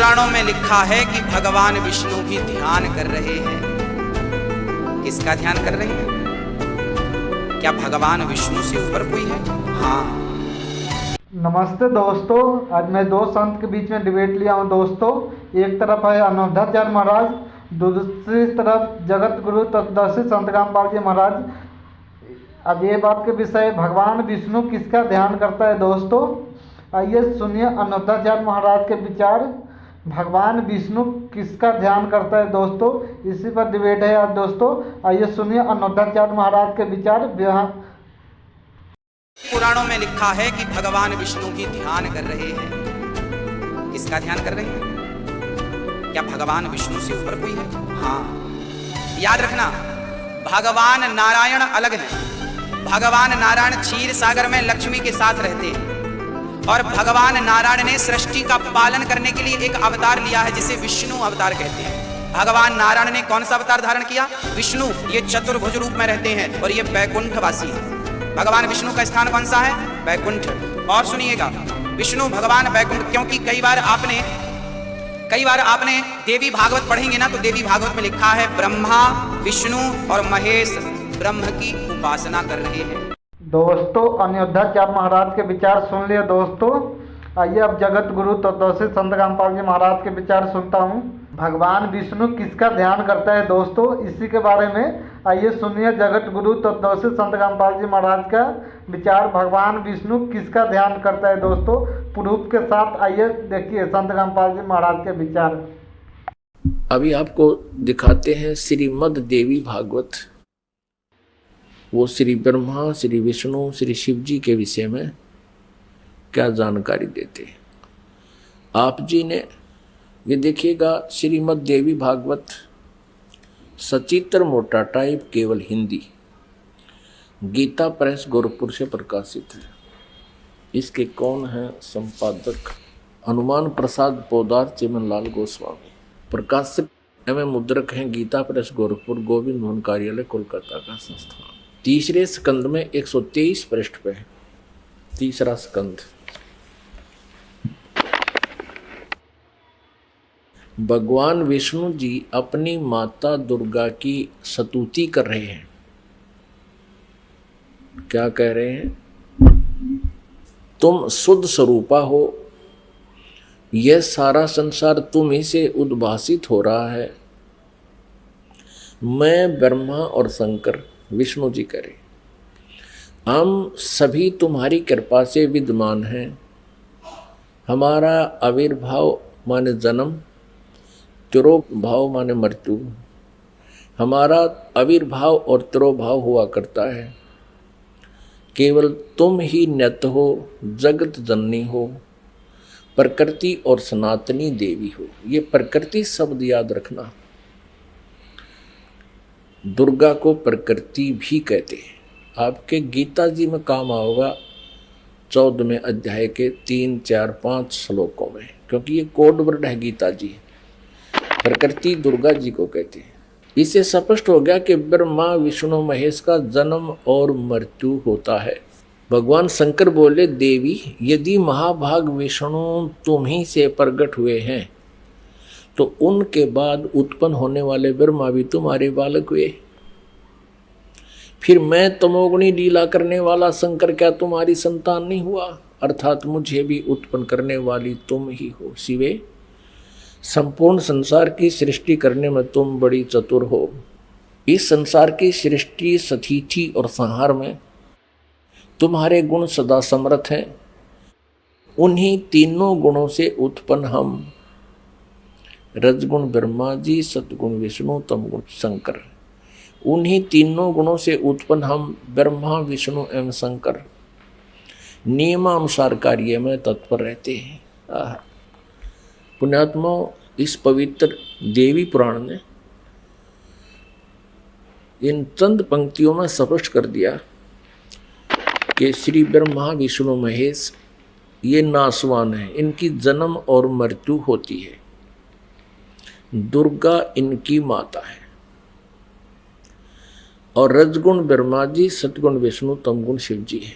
पुराणों में लिखा है कि भगवान विष्णु भी ध्यान कर रहे हैं। किसका ध्यान कर रहे हैं? क्या भगवान विष्णु से ऊपर कोई है? हाँ। नमस्ते दोस्तों, आज मैं दो संत के बीच में डिबेट लिया हूँ दोस्तों। एक तरफ है अनोधाचार्य महाराज, दूसरी तरफ जगत गुरु तत्वदर्शी संत रामपाल जी महाराज। अब ये बात के विषय भगवान विष्णु किसका ध्यान करता है दोस्तों। आइए सुनिए अनोधाचार्य महाराज के विचार। भगवान विष्णु किसका ध्यान करता है दोस्तों, इसी पर डिबेट है आज दोस्तों। आइए सुनिए अनोधाचार्य महाराज के विचार। पुराणों में लिखा है कि भगवान विष्णु भी ध्यान कर रहे हैं। किसका ध्यान कर रहे हैं? क्या भगवान विष्णु से ऊपर कोई है? हाँ। याद रखना, भगवान नारायण अलग हैं। भगवान नारायण क्षीर सागर में लक्ष्मी के साथ रहते हैं और भगवान नारायण ने सृष्टि का पालन करने के लिए एक अवतार लिया है जिसे विष्णु अवतार कहते हैं। भगवान नारायण ने कौन सा अवतार धारण किया? विष्णु। ये चतुर्भुज रूप में रहते हैं और ये बैकुंठवासी हैं। भगवान विष्णु का स्थान कौन सा है? बैकुंठ। और सुनिएगा, विष्णु भगवान बैकुंठ, क्योंकि कई बार आपने देवी भागवत पढ़ेंगे ना, तो देवी भागवत में लिखा है ब्रह्मा विष्णु और महेश ब्रह्म की उपासना कर रहे हैं। दोस्तों अनोधाचार्य महाराज के विचार सुन लिए दोस्तों। आइए अब जगत गुरु तत्वदर्शी संत रामपाल जी महाराज के विचार सुनता हूँ। भगवान विष्णु किसका ध्यान करता है दोस्तों, इसी के बारे में आइए सुनिए जगत गुरु तत्वदर्शी संत रामपाल जी महाराज का विचार। भगवान विष्णु किसका ध्यान करता है दोस्तों, प्रूफ के साथ। आइए देखिए संत रामपाल जी महाराज के विचार। अभी आपको दिखाते हैं श्रीमद् देवी भागवत। वो श्री ब्रह्मा, श्री विष्णु, श्री शिव जी के विषय में क्या जानकारी देते हैं। आप जी ने ये देखिएगा, श्रीमद् देवी भागवत सचित्र मोटा टाइप, केवल हिंदी, गीता प्रेस गोरखपुर से प्रकाशित है। इसके कौन है संपादक? हनुमान प्रसाद पोदार चिमनलाल गोस्वामी। प्रकाशक एवं मुद्रक हैं गीता प्रेस गोरखपुर, गोविंद मोहन कार्यालय कोलकाता का संस्थान। तीसरे स्कंद में 123 पृष्ठ पे है। तीसरा स्कंद। भगवान विष्णु जी अपनी माता दुर्गा की स्तुति कर रहे हैं। क्या कह रहे हैं? तुम शुद्ध स्वरूपा हो, यह सारा संसार तुम ही से उद्भासित हो रहा है। मैं, ब्रह्मा और शंकर, विष्णु जी करें, हम सभी तुम्हारी कृपा से विद्यमान हैं। हमारा आविर्भाव माने जन्म, तिरोभाव माने मृत्यु। हमारा आविर्भाव और तिरोभाव हुआ करता है। केवल तुम ही नित्य हो, जगत जननी हो, प्रकृति और सनातनी देवी हो। ये प्रकृति शब्द याद रखना। दुर्गा को प्रकृति भी कहते हैं। आपके गीता जी में काम आओगा 14वें अध्याय के 3, 4, 5 श्लोकों में, क्योंकि ये कोड वर्ड है गीता जी। प्रकृति दुर्गा जी को कहते हैं। इससे स्पष्ट हो गया कि ब्रह्मा विष्णु महेश का जन्म और मृत्यु होता है। भगवान शंकर बोले, देवी यदि महाभाग विष्णु तुम ही से प्रकट हुए हैं तो उनके बाद उत्पन्न होने वाले ब्रह्मा भी तुम्हारे बालक हुए। फिर मैं तमोगुणी लीला करने वाला शंकर क्या तुम्हारी संतान नहीं हुआ? अर्थात मुझे भी उत्पन्न करने वाली तुम ही हो। शिवे, संपूर्ण संसार की सृष्टि करने में तुम बड़ी चतुर हो। इस संसार की सृष्टि, स्थिति और संहार में तुम्हारे गुण सदा समर्थ हैं। उन्हीं तीनों गुणों से उत्पन्न हम, रजगुण ब्रह्मा जी, सतगुण विष्णु, तमगुण शंकर, उन्हीं तीनों गुणों से उत्पन्न हम ब्रह्मा विष्णु एवं शंकर नियमानुसार कार्य में तत्पर रहते हैं। पुण्यात्मा, इस पवित्र देवी पुराण ने इन चंद पंक्तियों में स्पष्ट कर दिया कि श्री ब्रह्मा विष्णु महेश ये नासवान है, इनकी जन्म और मृत्यु होती है। दुर्गा इनकी माता है और रजगुण ब्रह्मा जी, सतगुण विष्णु, तमगुण शिव जी है।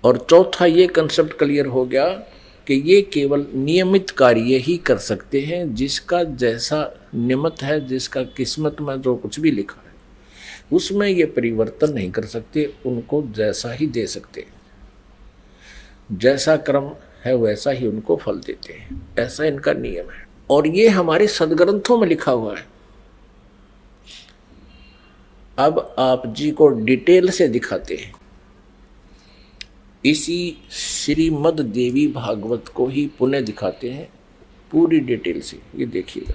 और चौथा ये कंसेप्ट क्लियर हो गया कि ये केवल नियमित कार्य ही कर सकते हैं, जिसका जैसा नियमित है, जिसका किस्मत में जो कुछ भी लिखा है उसमें ये परिवर्तन नहीं कर सकते, उनको जैसा ही दे सकते हैं, जैसा कर्म है वैसा ही उनको फल देते हैं, ऐसा इनका नियम है। और ये हमारे सदग्रंथों में लिखा हुआ है। अब आप जी को डिटेल से दिखाते हैं, इसी श्रीमद् देवी भागवत को ही पुनः दिखाते हैं पूरी डिटेल से। ये देखिएगा,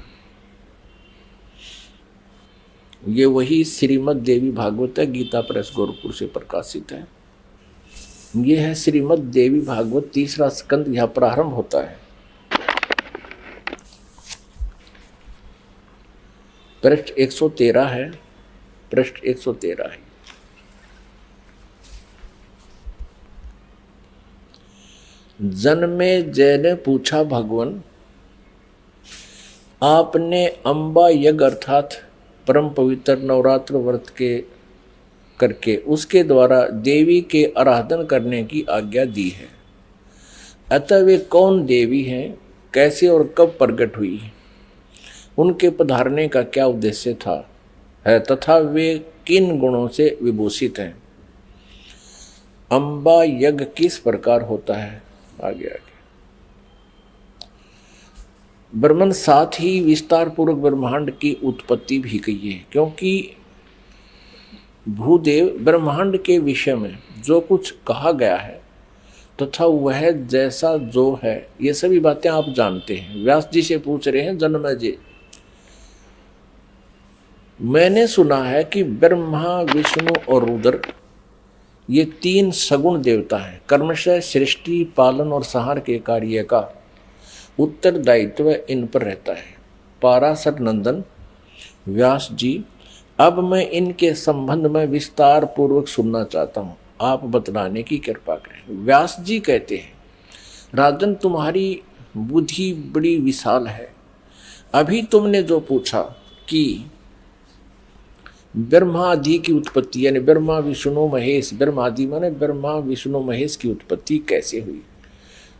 ये वही श्रीमद् देवी भागवत है, गीता प्रेस गोरखपुर से प्रकाशित है। ये है श्रीमद् देवी भागवत, तीसरा स्कंद यहां प्रारंभ होता है। पृष्ठ 113 है, पृष्ठ 113 है। जन्मेजय ने पूछा, भगवान आपने अंबा यज्ञ अर्थात परम पवित्र नवरात्र व्रत के करके उसके द्वारा देवी के आराधन करने की आज्ञा दी है, अतः वे कौन देवी हैं, कैसे और कब प्रकट हुई, उनके पधारने का क्या उद्देश्य था है, तथा वे किन गुणों से विभूषित हैं, अंबा यज्ञ किस प्रकार होता है। आगे आगे ब्रह्मन साथ ही विस्तार पूर्वक ब्रह्मांड की उत्पत्ति भी कही है, क्योंकि भूदेव ब्रह्मांड के विषय में जो कुछ कहा गया है तथा वह जैसा जो है, ये सभी बातें आप जानते हैं। व्यास जी से पूछ रहे हैं, जन्मेजय मैंने सुना है कि ब्रह्मा विष्णु और रुद्र ये तीन सगुण देवता हैं, कर्मशः सृष्टि पालन और संहार के कार्य का उत्तरदायित्व इन पर रहता है। पाराशर नंदन व्यास जी, अब मैं इनके संबंध में विस्तार पूर्वक सुनना चाहता हूँ, आप बतलाने की कृपा करें। व्यास जी कहते हैं, राजन तुम्हारी बुद्धि बड़ी विशाल है। अभी तुमने जो पूछा कि ब्रह्मादि की उत्पत्ति, यानी ब्रह्मा विष्णु महेश, ब्रह्मादि माने ब्रह्मा विष्णु महेश की उत्पत्ति कैसे हुई,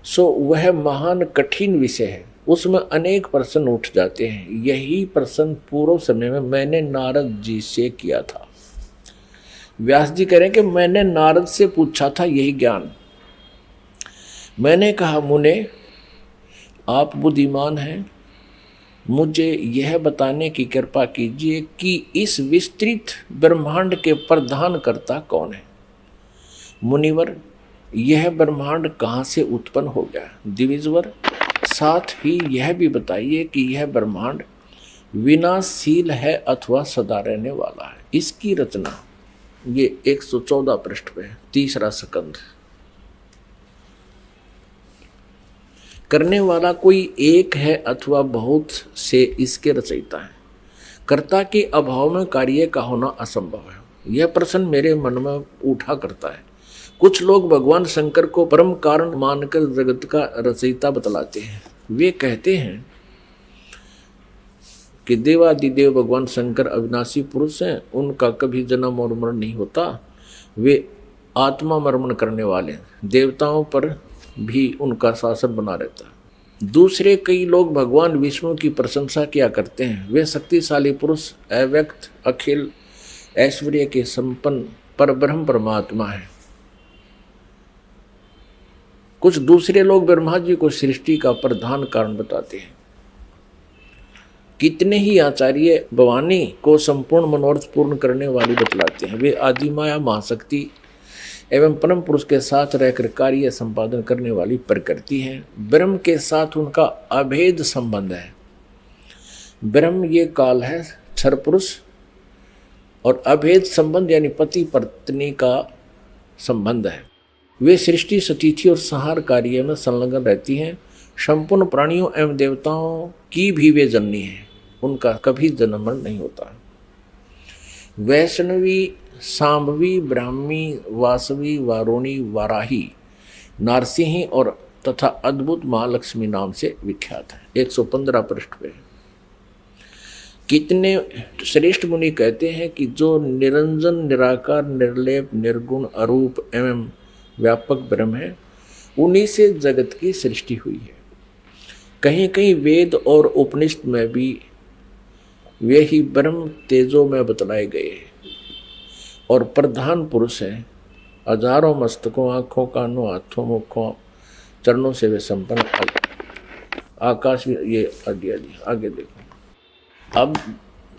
सो वह महान कठिन विषय है, उसमें अनेक प्रश्न उठ जाते हैं। यही प्रश्न पूर्व समय में मैंने नारद जी से किया था। व्यास जी कह रहे हैं कि मैंने नारद से पूछा था यही ज्ञान। मैंने कहा, मुने आप बुद्धिमान हैं, मुझे यह बताने की कृपा कीजिए कि इस विस्तृत ब्रह्मांड के प्रधानकर्ता कौन है। मुनिवर, यह ब्रह्मांड कहाँ से उत्पन्न हो गया। दिविजवर, साथ ही यह भी बताइए कि यह ब्रह्मांड विनाशशील है अथवा सदा रहने वाला है। इसकी रचना ये 114 पृष्ठ पे है, तीसरा स्कंद। करने वाला कोई एक है अथवा बहुत से इसके रचयिता है। कर्ता के अभाव में कार्य का होना असंभव है। यह प्रश्न मेरे मन में उठा करता है। कुछ लोग भगवान शंकर को परम कारण मानकर जगत का रचयिता बतलाते हैं। वे कहते हैं कि देवादिदेव भगवान शंकर अविनाशी पुरुष हैं, उनका कभी जन्म और मरण नहीं होता, वे आत्मा मर्मण करने वाले हैं, देवताओं पर भी उनका शासन बना रहता है। दूसरे कई लोग भगवान विष्णु की प्रशंसा किया करते हैं। वे शक्तिशाली पुरुष, अव्यक्त, अखिल ऐश्वर्य के संपन्न परब्रह्म परमात्मा है। कुछ दूसरे लोग ब्रह्मा जी को सृष्टि का प्रधान कारण बताते हैं। कितने ही आचार्य भवानी को संपूर्ण मनोरथ पूर्ण करने वाली बतलाते हैं। वे आदिमाया महाशक्ति एवं परम पुरुष के साथ रहकर कार्य संपादन करने वाली प्रकृति है। ब्रह्म के साथ उनका अभेद संबंध है। ब्रह्म ये काल है, क्षर पुरुष, और अभेद संबंध यानी पति पत्नी का संबंध है। वे सृष्टि स्थिति और संहार कार्य में संलग्न रहती हैं। संपूर्ण प्राणियों एवं देवताओं की भी वे जननी हैं, उनका कभी जन्म मरण नहीं होता। वैष्णवी, सांभवी, ब्राह्मी, वासवी, वारुणी, वाराही, नारसिंही और तथा अद्भुत महालक्ष्मी नाम से विख्यात है। 115 पृष्ठ पे। कितने श्रेष्ठ मुनि कहते हैं कि जो निरंजन, निराकार, निर्लेप, निर्गुण, अरूप एवं व्यापक ब्रह्म है, उन्हीं से जगत की सृष्टि हुई है। कहीं कहीं वेद और उपनिषद में भी वे ही ब्रह्म तेजो में बतलाए गए हैं और प्रधान पुरुष हैं। हजारों मस्तकों, आँखों, कानों, हाथों, मुखों, चरणों से वे संपन्न आकाश भी ये आगे देखो। अब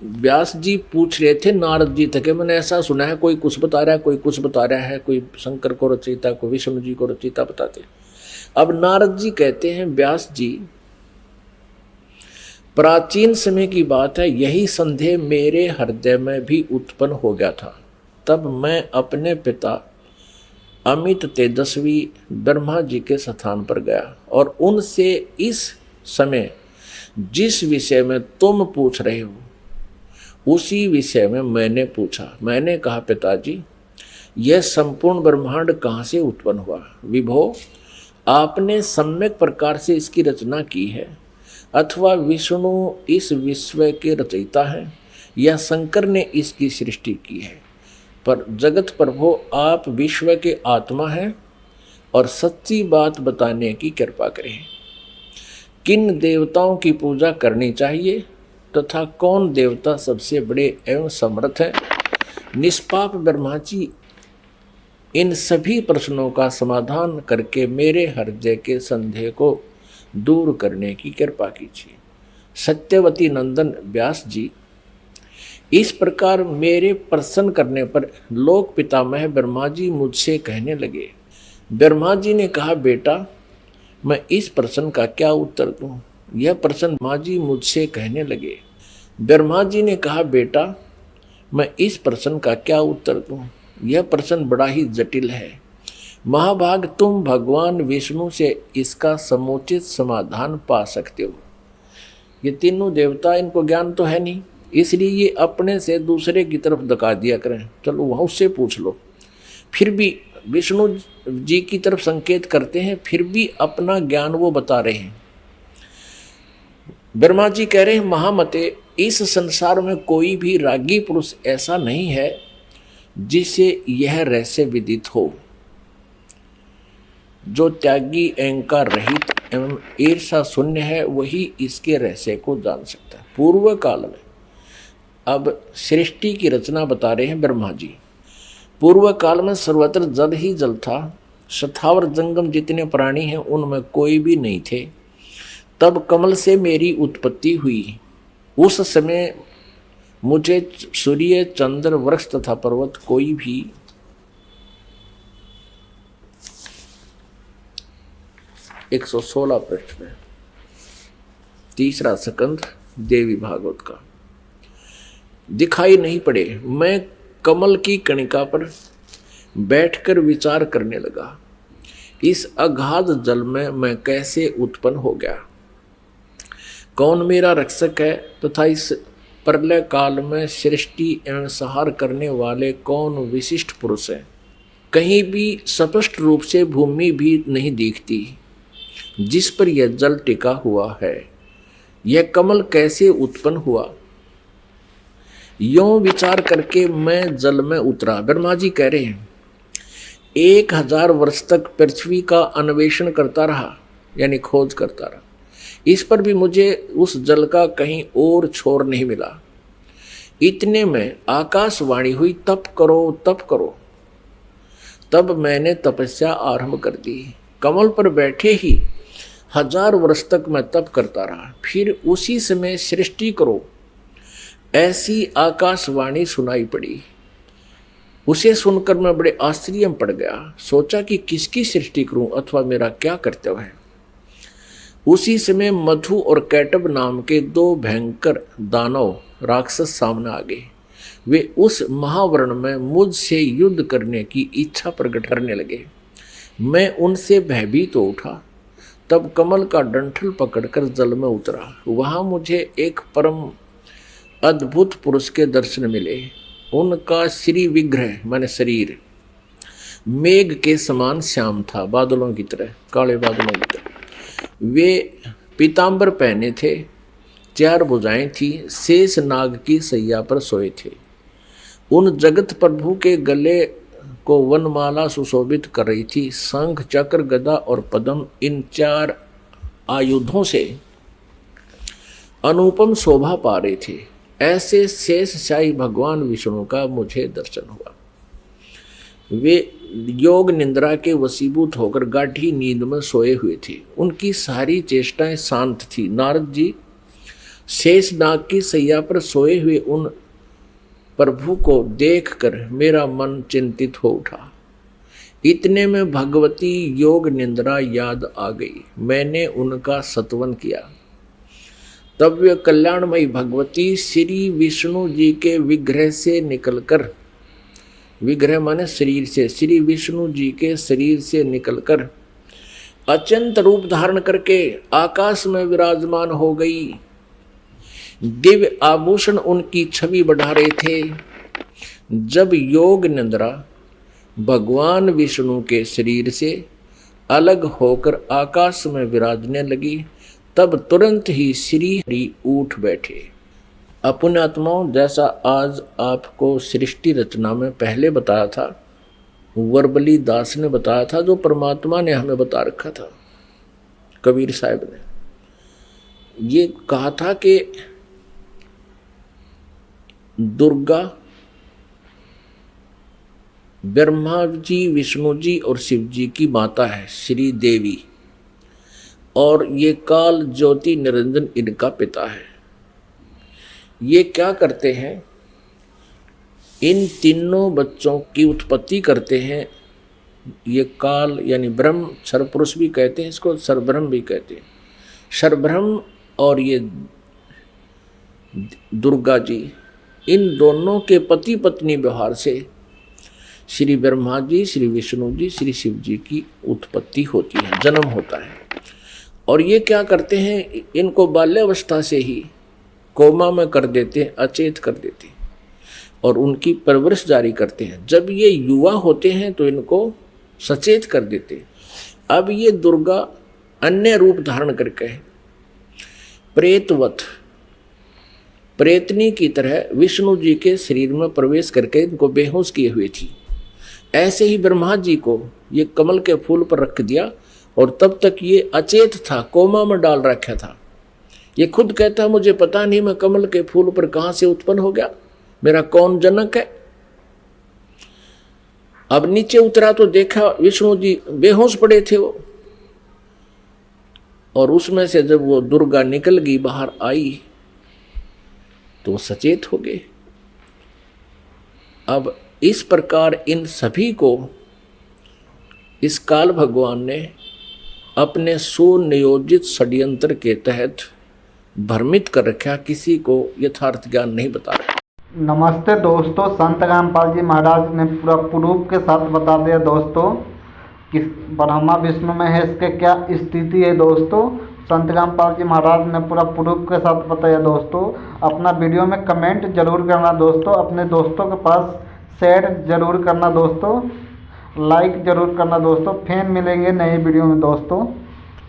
व्यास जी पूछ रहे थे नारद जी तक, मैंने ऐसा सुना है कोई कुछ बता रहा है, कोई कुछ बता रहा है, कोई शंकर को रचयिता, कोई विष्णु जी को रचयिता बताते। अब नारद जी कहते हैं व्यास जी, प्राचीन समय की बात है, यही संदेह मेरे हृदय में भी उत्पन्न हो गया था। तब मैं अपने पिता अमित तेजस्वी ब्रह्मा जी के स्थान पर गया और उनसे इस समय जिस विषय में तुम पूछ रहे हो उसी विषय में मैंने पूछा। मैंने कहा, पिताजी, यह संपूर्ण ब्रह्मांड कहाँ से उत्पन्न हुआ? विभो, आपने सम्यक प्रकार से इसकी रचना की है, अथवा विष्णु इस विश्व के रचयिता है, या शंकर ने इसकी सृष्टि की है। पर जगत प्रभु, आप विश्व के आत्मा हैं और सच्ची बात बताने की कृपा करें। किन देवताओं की पूजा करनी चाहिए तथा कौन देवता सबसे बड़े एवं समर्थ है? निष्पाप ब्रह्मा जी, इन सभी प्रश्नों का समाधान करके मेरे हृदय के संदेह को दूर करने की कृपा कीजिए। सत्यवती नंदन व्यास जी, इस प्रकार मेरे प्रसन्न करने पर लोक पितामह ब्रह्मा जी मुझसे कहने लगे। ब्रह्मा जी ने कहा, बेटा, मैं इस प्रश्न का क्या उत्तर दूं? यह प्रश्न ब्रह्मा जी मुझसे कहने लगे। ब्रह्मा जी ने कहा, बेटा, मैं इस प्रश्न का क्या उत्तर दूं? यह प्रश्न बड़ा ही जटिल है। महाभाग, तुम भगवान विष्णु से इसका समुचित समाधान पा सकते हो। ये तीनों देवता, इनको ज्ञान तो है नहीं, इसलिए ये अपने से दूसरे की तरफ धका दिया करें, चलो वहाँ उससे पूछ लो। फिर भी विष्णु जी की तरफ संकेत करते हैं, फिर भी अपना ज्ञान वो बता रहे हैं। ब्रह्मा जी कह रहे हैं, महामते, इस संसार में कोई भी रागी पुरुष ऐसा नहीं है जिसे यह रहस्य विदित हो। जो त्यागी, अहंकार रहित एवं ईर्षा शून्य है, वही इसके रहस्य को जान सकता है। पूर्व काल में, अब सृष्टि की रचना बता रहे हैं ब्रह्मा जी। पूर्व काल में सर्वत्र जल ही जल था, स्थावर जंगम जितने प्राणी हैं उनमें कोई भी नहीं थे। तब कमल से मेरी उत्पत्ति हुई। उस समय मुझे सूर्य, चंद्र, वृक्ष तथा पर्वत कोई भी 116 पृष्ठ में 3रा स्कंध देवी भागवत का दिखाई नहीं पड़े। मैं कमल की कणिका पर बैठकर विचार करने लगा, इस अगाध जल में मैं कैसे उत्पन्न हो गया, कौन मेरा रक्षक है, तथा इस प्रलय काल में सृष्टि एवं संहार करने वाले कौन विशिष्ट पुरुष है। कहीं भी स्पष्ट रूप से भूमि भी नहीं दिखती जिस पर यह जल टिका हुआ है। यह कमल कैसे उत्पन्न हुआ, यों विचार करके मैं जल में उतरा। ब्रह्मा जी कह रहे हैं, 1000 वर्ष तक पृथ्वी का अन्वेषण करता रहा, यानी खोज करता रहा। इस पर भी मुझे उस जल का कहीं और छोर नहीं मिला। इतने में आकाशवाणी हुई, तप करो, तप करो। तब मैंने तपस्या आरंभ कर दी। कमल पर बैठे ही 1000 वर्ष तक मैं तप करता रहा। फिर उसी समय सृष्टि करो, ऐसी आकाशवाणी सुनाई पड़ी। उसे सुनकर मैं बड़े आश्चर्य में पड़ गया। सोचा कि किसकी सृष्टि करूं अथवा मेरा क्या कर्तव्य है। उसी समय मधु और कैटब नाम के 2 भयंकर दानव राक्षस सामने आ गए। वे उस महावर्ण में मुझसे युद्ध करने की इच्छा प्रकट करने लगे। मैं उनसे भयभीत तो उठा। तब कमल का डंठल पकड़कर जल में उतरा। वहां मुझे एक परम अद्भुत पुरुष के दर्शन मिले। उनका श्री विग्रह माने शरीर मेघ के समान श्याम था, बादलों की तरह, काले बादलों की तरह। वे पीतांबर पहने थे, 4 भुजाएं थी, शेष नाग की सैया पर सोए थे। उन जगत प्रभु के गले को वनमाला सुशोभित कर रही थी। शंख, चक्र, गदा और पद्म, इन 4 आयुधों से अनुपम शोभा पा रहे थे। ऐसे शेषशाही भगवान विष्णु का मुझे दर्शन हुआ। वे योग निंद्रा के वशीभूत होकर गाढ़ी नींद में सोए हुए थे। उनकी सारी चेष्टाएं शांत थी। नारद जी शेषनाग की सैया पर सोए हुए उन प्रभु को देखकर मेरा मन चिंतित हो उठा। इतने में भगवती योग निंद्रा याद आ गई। मैंने उनका स्तवन किया। तब वे कल्याणमयी भगवती श्री विष्णु जी के विग्रह से निकलकर, विग्रह माने शरीर से, श्री विष्णु जी के शरीर से निकलकर अत्यंत रूप धारण करके आकाश में विराजमान हो गई। दिव्य आभूषण उनकी छवि बढ़ा रहे थे। जब योग निंद्रा भगवान विष्णु के शरीर से अलग होकर आकाश में विराजने लगी, तब तुरंत ही श्री हरि उठ बैठे। अपने आत्माओं, जैसा आज आपको सृष्टि रचना में पहले बताया था, वर्बली दास ने बताया था, जो परमात्मा ने हमें बता रखा था, कबीर साहब ने ये कहा था कि दुर्गा ब्रह्मा जी, विष्णु जी और शिव जी की माता है, श्री देवी, और ये काल ज्योति निरंजन इनका पिता है। ये क्या करते हैं, इन तीनों बच्चों की उत्पत्ति करते हैं। ये काल यानी ब्रह्म, सर्वपुरुष भी कहते हैं इसको, सर्वब्रह्म भी कहते हैं। सर्वब्रह्म और ये दुर्गा जी, इन दोनों के पति पत्नी व्यवहार से श्री ब्रह्मा जी, श्री विष्णु जी, श्री शिव जी की उत्पत्ति होती है, जन्म होता है। और ये क्या करते हैं, इनको बाल्यावस्था से ही कोमा में कर देते हैं, अचेत कर देते हैं और उनकी परवरिश जारी करते हैं। जब ये युवा होते हैं तो इनको सचेत कर देते हैं। अब ये दुर्गा अन्य रूप धारण करके प्रेतवत, प्रेतनी की तरह विष्णु जी के शरीर में प्रवेश करके इनको बेहोश किए हुए थी। ऐसे ही ब्रह्मा जी को ये कमल के फूल पर रख दिया और तब तक ये अचेत था, कोमा में डाल रखा था। ये खुद कहता मुझे पता नहीं मैं कमल के फूल पर कहां से उत्पन्न हो गया, मेरा कौन जनक है। अब नीचे उतरा तो देखा विष्णु जी बेहोश पड़े थे वो, और उसमें से जब वो दुर्गा निकल गई, बाहर आई, तो वो सचेत हो गए। अब इस प्रकार इन सभी को इस काल भगवान ने अपने सुनियोजित षड्यंत्र के तहत भ्रमित कर रखा, किसी को यथार्थ ज्ञान नहीं बता रहा। नमस्ते दोस्तों, संत रामपाल जी महाराज ने पूरा प्रूफ के साथ बता दिया दोस्तों कि ब्रह्मा विष्णु में है, इसके क्या स्थिति है दोस्तों। संत रामपाल जी महाराज ने पूरा प्रूफ के साथ बताया दोस्तों। अपना वीडियो में कमेंट जरूर करना दोस्तों, अपने दोस्तों के पास शेयर जरूर करना दोस्तों, लाइक जरूर करना दोस्तों। फिर मिलेंगे नई वीडियो में दोस्तों।